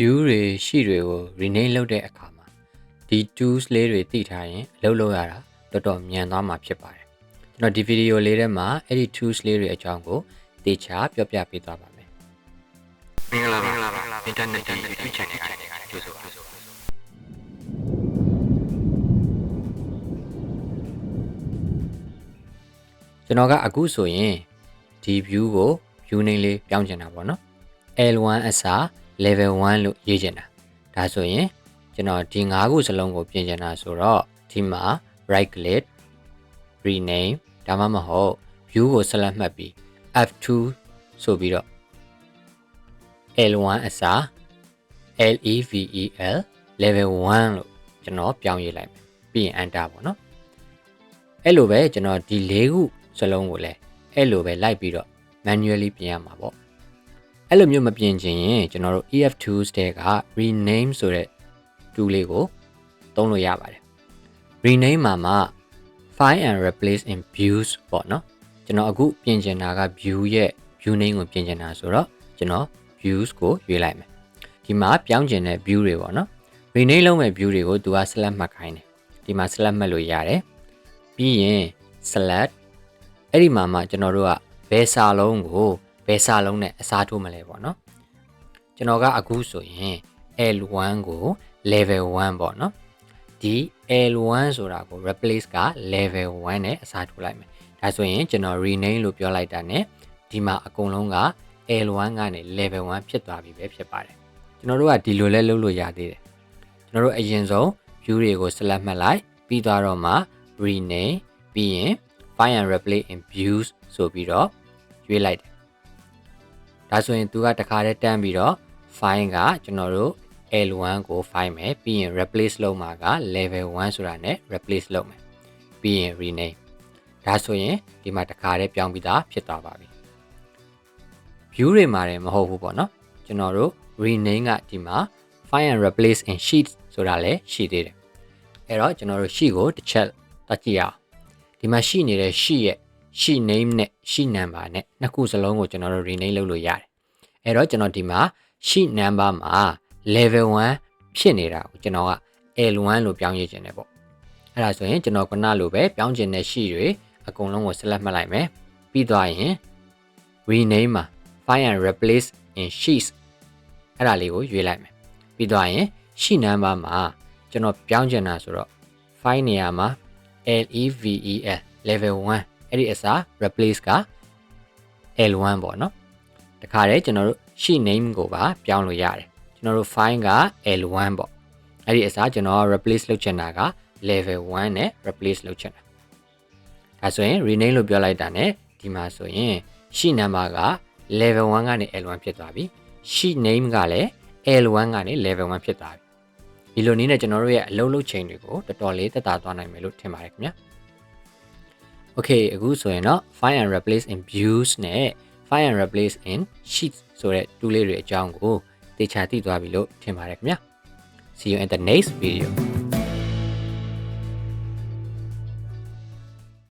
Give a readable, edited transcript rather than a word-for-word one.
view တွေရှိတွေကို rename လုပ်တဲ့အခါမှာဒီ tools လေးတွေသိထားရင်အလုပ်လုပ်ရတာတော်တော်မြန်သွားမှာဖြစ်ပါတယ်ကျွန်တော်ဒီ video လေးထဲမှာအဲ့ဒီ tools လေးတွေအကြောင်းကိုသေချာပြောပြပေးသွားပါမယ်မင်္ဂလာပါ internet YouTube channel ကနေကြိုဆိုပါကျွန်တော်ကအခုဆိုရင်ဒီ view ကို view name လေးပြောင်းချင်တာပေါ့နော် L1 အစား level 1 လို့ရေးချင်တာဒါဆိုရင်ကျွန်တော်ဒီ5ခုစလုံးကိုပြင်ချင်တာဆိုတော့ဒီမှာ right click rename ဒါမှမဟုတ် view ကိုဆက်လက်မှတ်ပြီး F2 ဆိုပြီးတော့ L1 အစား level level 1လို့ကျွန်တော်ပြောင်းရေးလိုက်မယ်ပြီးရင် enter ပေါ့နော်အဲ့လိုပဲကျွန်တော်ဒီ4ခုစလုံးကိုလည်းအဲ့လိုပဲလိုက်ပြီးတော့ manually ပြင်ရမှာပေါ့အဲ့လိုမျိုးမပြင်ချင်ရင်ကျွန်တော်တို့ EF2s တဲက rename ဆိုတဲ့ tool လေးကိုသုံးလို့ရပါတယ် rename မှာ find and replace in views ပေါ့နော်ကျွန်တော်အခုပြင်ချင်တာက view ရဲ့ view name ကိုပြင်ချင်တာဆိုတော့ကျွန်တော် views ကိုရွေးလိုက်မယ်ဒီမှာပြောင်းချင်တဲ့ view တွေပေါ့နော် rename လုပ်မဲ့ view တွေကိုသူက select မှတ်ခိုင်းတယ်ဒီမှာ select မှတ်လို့ရတယ်ပြီးရင် select အဲ့ဒီမှာကျွန်တော်တို့ကဘယ်စာလုံးကိုဘယ်စာလုံးနဲ့အစားထိုးမလဲပေါ့နော်ကျွန်တော်ကအခုဆိုရင် L1 ကို level 1ပေါ့နော်ဒီ L1 ဆိုတာကို replace က level 1နဲ့အစားထိုးလိုက်မယ်ဒါဆိုရင်ကျွန်တော် rename လို့ပြောလိုက်တာ ਨੇ ဒီမှာအကုန်လုံးက L1 ကနေ level 1ဖြစ်သွားပြီပဲဖြစ်ပါတယ်ကျွန်တော်တို့ကဒီလိုလဲလုပ်လို့ရသေးတယ်ကျွန်တော်တို့အရင်ဆုံး view တွေကို select မှတ်လိုက်ပြီးသွားတော့မှ rename ပြီးရင် find and replace in views ဆိုပြီးတော့ရွေးလိုက်တယ်ဒါဆိုရင်သူကတခါတည်းတန်းပြီးတော့ find ကကျွန်တော်တို့ L1 ကို find မယ်ပြီးရင် replace လုပ်မှာက level 1ဆိုတာနဲ့ replace လုပ်မယ်ပြီးရင် rename ဒါဆိုရင်ဒီမှာတခါတည်းပြောင်းပြီးသားဖြစ်သွားပါပြီ view တွေမှာလည်းမဟုတ်ဘူးပေါ့နော်ကျွန်တော်တို့ rename ကဒီမှာ find and replace in sheets ဆိုတာလည်းရှိသေးတယ်အဲ့တော့ကျွန်တော်တို့ sheet ကိုတစ်ချက်တက်ကြည့်အောင်ဒီမှာရှိနေတဲ့ sheet ရဲ့ sheet name နဲ့ sheet number နဲ့နှစ်ခုစလုံးကိုကျွန်တော်တို့ rename လုပ်လို့ရတယ်အဲ့တော့ကျွန်တော်ဒီမှာ sheet number မှာ level 1ဖြစ်နေတာကိုကျွန်တော်က L1 လို့ပြောင်းရေးခြင်းတယ်ပေါ့အဲ့ဒါဆိုရင်ကျွန်တော်ခုနလိုပဲပြောင်းခြင်းတဲ့ sheet တွေအကုန်လုံးကို select မှတ်လိုက်မယ်ပြီးသွားရင် rename မှာ find and replace in sheets အဲ့ဒါလေးကိုရွေးလိုက်မယ်ပြီးသွားရင် sheet number မှာကျွန်တော်ပြောင်းခြင်းတာဆိုတော့ find နေရာမှာ level 1အဲ့ဒီအစား replace က L1 ပေါ့နော်တခါတည်းကျွန်တော်တို့ sheet name ကိုပါပြောင်းလို့ရတယ်ကျွန်တော်တို့ find က L1 ပေါ့အဲ့ဒီအစားကျွန်တော် replace လုပ်ချင်တာက level 1နဲ့ replace လုပ်ချင်တာဒါဆိုရင် rename လို့ပြောလိုက်တာ ਨੇ ဒီမှာဆိုရင် sheet number က level 1ကနေ L1 ဖြစ်သွားပြီ sheet name ကလည်း L1 ကနေ level 1ဖြစ်သွားပြီဒီလိုနည်းနဲ့ကျွန်တော်တို့ရဲ့အလုပ်လုပ်ချိန်တွေကိုတော်တော်လေးသက်သာသွားနိုင်မယ်လို့ထင်ပါတယ်ခင်ဗျာ Okay အခုဆိုရင်တော့ find and replace in views နဲ့ find and replace in sheets ဆိုတဲ့ tool လေးတွေအကြောင်းကိုသေချာသိသွားပြီလို့ထင်ပါတယ်ခင်ဗျာ See you in the next video